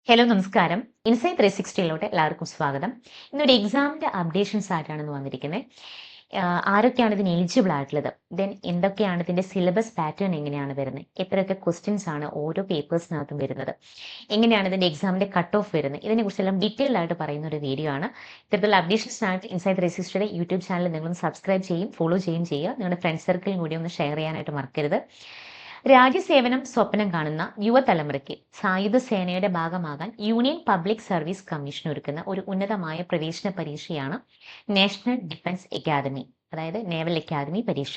Hello നമസ്കാരം. Insight 360 എല്ലാവർക്കും സ്വാഗതം. ഇന്നൊരു എക്സാമിന്റെ അപ്ഡേഷൻസ് ആയിട്ടാണ് വന്നിരിക്കുന്നത്. ആരൊക്കെയാണ് ഇതിന് എലിജിബിൾ ആയിട്ടുള്ളത്, ദെൻ എന്തൊക്കെയാണ് ഇതിന്റെ സിലബസ് പാറ്റേൺ, എങ്ങനെയാണ് വരുന്നത്, എത്രയൊക്കെ ക്വസ്റ്റ്യൻസ് ആണ് ഓരോ പേപ്പേഴ്സിനകത്തും വരുന്നത്, എങ്ങനെയാണ് ഇതിന്റെ എക്സാമിന്റെ കട്ട് ഓഫ് വരുന്നത്, ഇതിനെക്കുറിച്ചെല്ലാം ഡീറ്റെയിൽ ആയിട്ട് പറയുന്ന ഒരു വീഡിയോ ആണ്. ഇത്തരത്തിലുള്ള അപ്ഡേഷൻസിനായിട്ട് ഇൻസൈറ്റ് 360 യൂട്യൂബ് ചാനൽ നിങ്ങളൊന്ന് സബ്സ്ക്രൈബ് ചെയ്യും, ഫോളോ ചെയ്യുക. നിങ്ങളുടെ ഫ്രണ്ട്സ് സർക്കിളിൽ കൂടി ഒന്ന് ഷെയർ ചെയ്യാനായിട്ട് മറക്കരുത്. രാജ്യസേവനം സ്വപ്നം കാണുന്ന യുവതലമുറയ്ക്ക് സായുധ സേനയുടെ ഭാഗമാകാൻ യൂണിയൻ പബ്ലിക് സർവീസ് കമ്മീഷൻ ഒരുക്കുന്ന ഒരു ഉന്നതമായ പ്രവേശന പരീക്ഷയാണ് നാഷണൽ ഡിഫൻസ് അക്കാദമി, അതായത് നേവൽ അക്കാദമി പരീക്ഷ.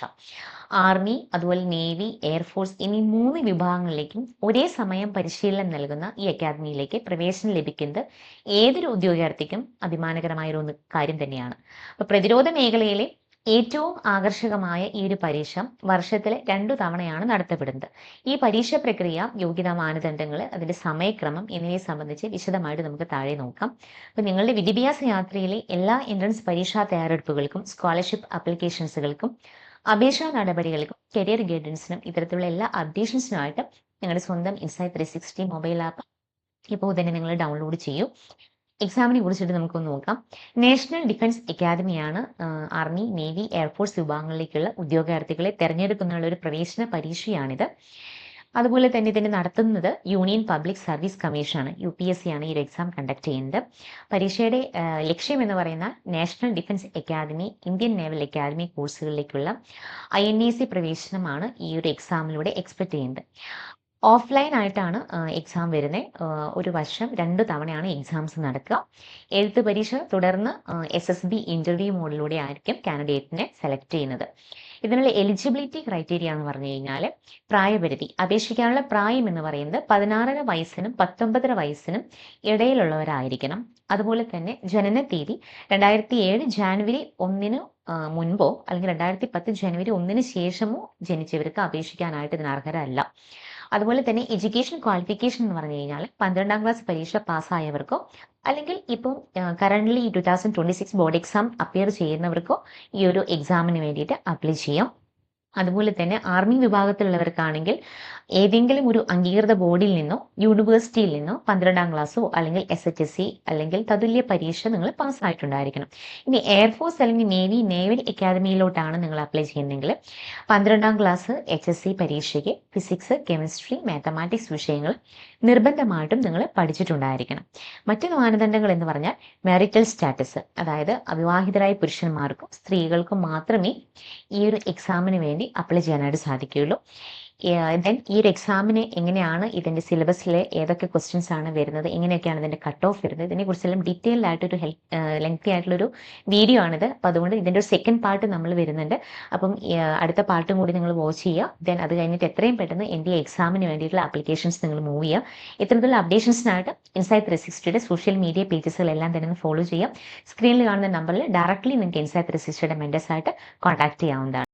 ആർമി, അതുപോലെ നേവി, എയർഫോഴ്സ് എന്നീ 3 വിഭാഗങ്ങളിലേക്കും ഒരേ സമയം പരിശീലനം നൽകുന്ന ഈ അക്കാദമിയിലേക്ക് പ്രവേശനം ലഭിക്കുന്നത് ഏതൊരു ഉദ്യോഗാർത്ഥിക്കും അഭിമാനകരമായ ഒരു കാര്യം തന്നെയാണ്. അപ്പൊ പ്രതിരോധ മേഖലയിലെ ഏറ്റവും ആകർഷകമായ ഈ ഒരു പരീക്ഷ വർഷത്തിൽ 2 തവണയാണ് നടത്തപ്പെടുന്നത്. ഈ പരീക്ഷ പ്രക്രിയ, യോഗ്യതാ മാനദണ്ഡങ്ങൾ, അതിന്റെ സമയക്രമം എന്നിവയെ സംബന്ധിച്ച് വിശദമായിട്ട് നമുക്ക് താഴെ നോക്കാം. അപ്പൊ നിങ്ങളുടെ വിദ്യാഭ്യാസ യാത്രയിലെ എല്ലാ എൻട്രൻസ് പരീക്ഷാ തയ്യാറെടുപ്പുകൾക്കും, സ്കോളർഷിപ്പ് ആപ്ലിക്കേഷൻസുകൾക്കും, അപേക്ഷാ നടപടികൾക്കും, കരിയർ ഗൈഡൻസിനും ഇത്തരത്തിലുള്ള എല്ലാ അപ്ഡേഷൻസിനുമായിട്ട് നിങ്ങളുടെ സ്വന്തം ഇൻസൈറ്റ് 360 മൊബൈൽ ആപ്പ് ഇപ്പോൾ തന്നെ നിങ്ങൾ ഡൗൺലോഡ് ചെയ്യൂ. എക്സാമിനെ കുറിച്ചിട്ട് നമുക്കൊന്ന് നോക്കാം. നാഷണൽ ഡിഫൻസ് അക്കാദമിയാണ് ആർമി, നേവി, എയർഫോഴ്സ് വിഭാഗങ്ങളിലേക്കുള്ള ഉദ്യോഗാർത്ഥികളെ തെരഞ്ഞെടുക്കുന്നതിനുള്ള ഒരു പ്രവേശന പരീക്ഷയാണിത്. അതുപോലെ തന്നെ ഇതിനെ നടത്തുന്നത് യൂണിയൻ പബ്ലിക് സർവീസ് കമ്മീഷനാണ്, UPSC ആണ് ഈ ഒരു എക്സാം കണ്ടക്ട് ചെയ്യുന്നത്. പരീക്ഷയുടെ ലക്ഷ്യം എന്ന് പറയുന്ന national defence academy, Indian naval academy കോഴ്സുകളിലേക്കുള്ള INAC പ്രവേശനമാണ് ഈ ഒരു എക്സാമിലൂടെ എക്സ്പെക്ട് ചെയ്യുന്നത്. ഓഫ്ലൈൻ ആയിട്ടാണ് എക്സാം വരുന്നത്. ഒരു വർഷം 2 തവണയാണ് എക്സാംസ് നടക്കുക. എഴുത്ത് പരീക്ഷ തുടർന്ന് SSB ഇന്റർവ്യൂ മോഡിലൂടെ ആയിരിക്കും കാൻഡിഡേറ്റിനെ സെലക്ട് ചെയ്യുന്നത്. ഇതിനുള്ള എലിജിബിലിറ്റി ക്രൈറ്റീരിയ എന്ന് പറഞ്ഞു കഴിഞ്ഞാൽ പ്രായപരിധി, അപേക്ഷിക്കാനുള്ള പ്രായം എന്ന് പറയുന്നത് 16.5 വയസ്സിനും 19.5 വയസ്സിനും ഇടയിലുള്ളവരായിരിക്കണം. അതുപോലെ തന്നെ ജനന തീയതി 2007 ജാനുവരി 1 മുൻപോ അല്ലെങ്കിൽ 2010 ജനുവരി 1 ശേഷമോ ജനിച്ചവർക്ക് അപേക്ഷിക്കാനായിട്ട് ഇതിന് അർഹരല്ല. അതുപോലെ തന്നെ എഡ്യൂക്കേഷൻ ക്വാളിഫിക്കേഷൻ എന്ന് പറഞ്ഞു കഴിഞ്ഞാൽ 12ാം ക്ലാസ് പരീക്ഷ പാസ്സായവർക്കോ അല്ലെങ്കിൽ ഇപ്പം കറന്റ്ലി 2026 ബോർഡ് എക്സാം അപ്പിയർ ചെയ്യുന്നവർക്കോ ഈ ഒരു എക്സാമിന് വേണ്ടിയിട്ട് അപ്ലൈ ചെയ്യാം. അതുപോലെ തന്നെ ആർമി വിഭാഗത്തിലുള്ളവർക്കാണെങ്കിൽ ഏതെങ്കിലും ഒരു അംഗീകൃത ബോർഡിൽ നിന്നോ യൂണിവേഴ്സിറ്റിയിൽ നിന്നോ 12ാം ക്ലാസ്സോ അല്ലെങ്കിൽ SHSC അല്ലെങ്കിൽ തതുല്യ പരീക്ഷ നിങ്ങൾ പാസ്സായിട്ടുണ്ടായിരിക്കണം. ഇനി എയർഫോഴ്സ് അല്ലെങ്കിൽ നേവി, നേവൽ അക്കാദമിയിലോട്ടാണ് നിങ്ങൾ അപ്ലൈ ചെയ്യുന്നതെങ്കിൽ 12ാം ക്ലാസ് HSC പരീക്ഷയ്ക്ക് ഫിസിക്സ്, കെമിസ്ട്രി, മാത്തമാറ്റിക്സ് വിഷയങ്ങൾ നിർബന്ധമായിട്ടും നിങ്ങൾ പഠിച്ചിട്ടുണ്ടായിരിക്കണം. മറ്റു മാനദണ്ഡങ്ങൾ എന്ന് പറഞ്ഞാൽ മാരിറ്റൽ സ്റ്റാറ്റസ്, അതായത് അവിവാഹിതരായ പുരുഷന്മാർക്കും സ്ത്രീകൾക്കും മാത്രമേ ഈ ഒരു എക്സാമിന് വേണ്ടി അപ്ലൈ ചെയ്യാനായിട്ട് സാധിക്കുകയുള്ളൂ. ദെൻ ഈ ഒരു എക്സാമിന് എങ്ങനെയാണ് ഇതിന്റെ സിലബസിൽ ഏതൊക്കെ ക്വസ്റ്റ്യൻസ് ആണ് വരുന്നത്, എങ്ങനെയൊക്കെയാണ് ഇതിന്റെ കട്ട് ഓഫ് വരുന്നത്, ഇതിനെക്കുറിച്ചെല്ലാം ഡീറ്റെയിൽഡ് ആയിട്ടൊരു ലെങ്തി ആയിട്ടുള്ളൊരു വീഡിയോ ആണിത്. അപ്പോൾ അതുകൊണ്ട് ഇതിന്റെ ഒരു സെക്കൻഡ് പാർട്ട് നമ്മൾ വരുന്നുണ്ട്. അപ്പം അടുത്ത പാർട്ടും കൂടി നിങ്ങൾ വാച്ച് ചെയ്യുക. ദെൻ അത് കഴിഞ്ഞിട്ട് എത്രയും പെട്ടെന്ന് എൻ്റെ എക്സാമിന് വേണ്ടിയിട്ടുള്ള ആപ്ലിക്കേഷൻസ് നിങ്ങൾ മൂവ് ചെയ്യുക. ഇത്തരത്തിലുള്ള അപ്ഡേഷൻസിനായിട്ട് ഇൻസൈറ്റ് 360യുടെ സോഷ്യൽ മീഡിയ പേജസുകളെല്ലാം തന്നെ ഫോളോ ചെയ്യാം. സ്ക്രീനിൽ കാണുന്ന നമ്പറിൽ ഡയറക്റ്റ്ലി നിങ്ങൾക്ക് ഇൻസൈറ്റ് 360യുടെ മെൻറ്റേഴ്സായിട്ട് കോൺടാക്ട് ചെയ്യാവുന്നതാണ്.